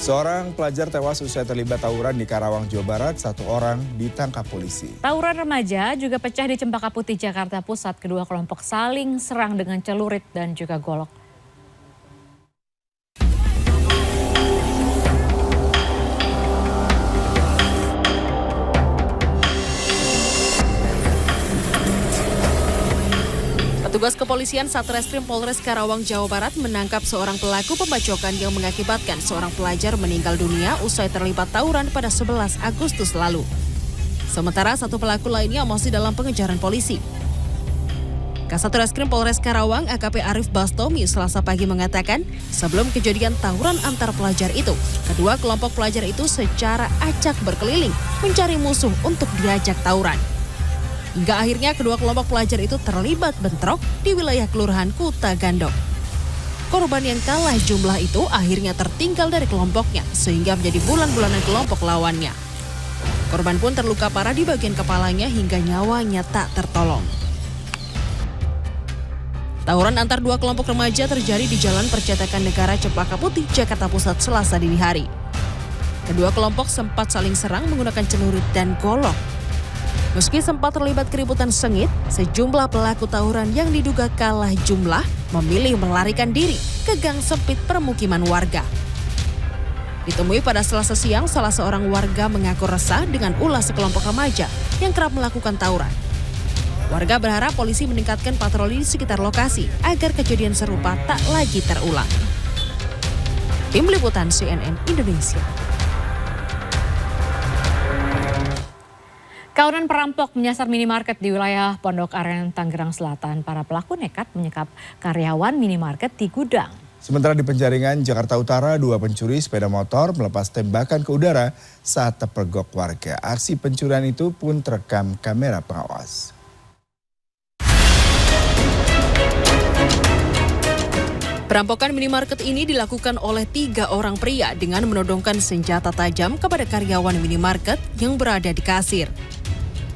Seorang pelajar tewas usai terlibat tawuran di Karawang, Jawa Barat. 1 orang ditangkap polisi. Tawuran remaja juga pecah di Cempaka Putih, Jakarta Pusat. Kedua kelompok saling serang dengan celurit dan juga golok. Petugas kepolisian Satreskrim Polres Karawang, Jawa Barat menangkap seorang pelaku pembacokan yang mengakibatkan seorang pelajar meninggal dunia usai terlibat tawuran pada 11 Agustus lalu. Sementara 1 pelaku lainnya masih dalam pengejaran polisi. Kasatreskrim Polres Karawang AKP Arif Bastomi Selasa pagi mengatakan, sebelum kejadian tawuran antar pelajar itu, kedua kelompok pelajar itu secara acak berkeliling mencari musuh untuk diajak tawuran. Hingga akhirnya kedua kelompok pelajar itu terlibat bentrok di wilayah Kelurahan Kuta Gandong. Korban yang kalah jumlah itu akhirnya tertinggal dari kelompoknya sehingga menjadi bulan-bulanan kelompok lawannya. Korban pun terluka parah di bagian kepalanya hingga nyawanya tak tertolong. Tawuran antar 2 kelompok remaja terjadi di Jalan Percetakan Negara Cempaka Putih, Jakarta Pusat Selasa dini hari. Kedua kelompok sempat saling serang menggunakan celurit dan golok. Meski sempat terlibat keributan sengit, sejumlah pelaku tawuran yang diduga kalah jumlah memilih melarikan diri ke gang sempit permukiman warga. Ditemui pada Selasa siang, salah seorang warga mengaku resah dengan ulah sekelompok remaja yang kerap melakukan tawuran. Warga berharap polisi meningkatkan patroli di sekitar lokasi agar kejadian serupa tak lagi terulang. Tim Liputan CNN Indonesia. Kawanan perampok menyasar minimarket di wilayah Pondok Aren, Tangerang Selatan. Para pelaku nekat menyekap karyawan minimarket di gudang. Sementara di Penjaringan, Jakarta Utara, 2 pencuri sepeda motor melepas tembakan ke udara saat terpergok warga. Aksi pencurian itu pun terekam kamera pengawas. Perampokan minimarket ini dilakukan oleh 3 orang pria dengan menodongkan senjata tajam kepada karyawan minimarket yang berada di kasir.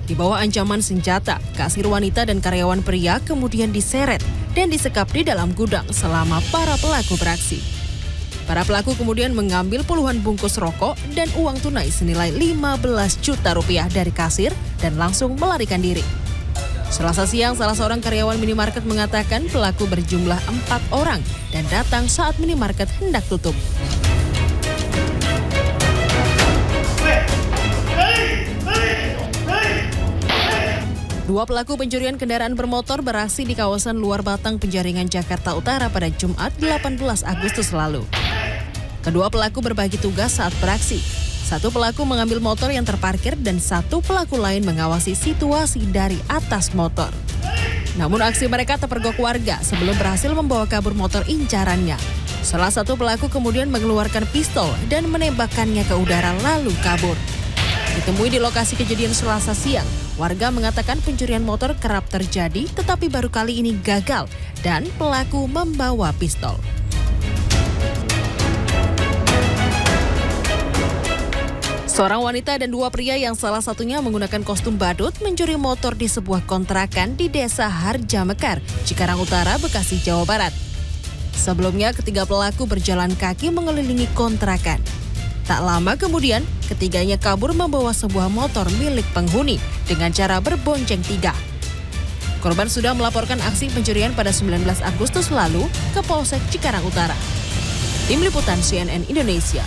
Di bawah ancaman senjata, kasir wanita dan karyawan pria kemudian diseret dan disekap di dalam gudang selama para pelaku beraksi. Para pelaku kemudian mengambil puluhan bungkus rokok dan uang tunai senilai 15 juta rupiah dari kasir dan langsung melarikan diri. Selasa siang, salah seorang karyawan minimarket mengatakan pelaku berjumlah 4 orang dan datang saat minimarket hendak tutup. Dua pelaku pencurian kendaraan bermotor beraksi di kawasan Luar Batang, Penjaringan, Jakarta Utara pada Jumat 18 Agustus lalu. Kedua pelaku berbagi tugas saat beraksi. 1 pelaku mengambil motor yang terparkir dan 1 pelaku lain mengawasi situasi dari atas motor. Namun aksi mereka terpergok warga sebelum berhasil membawa kabur motor incarannya. Salah satu pelaku kemudian mengeluarkan pistol dan menembakkannya ke udara lalu kabur. Ditemui di lokasi kejadian Selasa siang, warga mengatakan pencurian motor kerap terjadi tetapi baru kali ini gagal dan pelaku membawa pistol. Seorang wanita dan 2 pria yang salah satunya menggunakan kostum badut mencuri motor di sebuah kontrakan di Desa Harja Mekar, Cikarang Utara, Bekasi, Jawa Barat. Sebelumnya, ketiga pelaku berjalan kaki mengelilingi kontrakan. Tak lama kemudian, ketiganya kabur membawa sebuah motor milik penghuni dengan cara berbonceng 3. Korban sudah melaporkan aksi pencurian pada 19 Agustus lalu ke Polsek Cikarang Utara. Tim Liputan CNN Indonesia.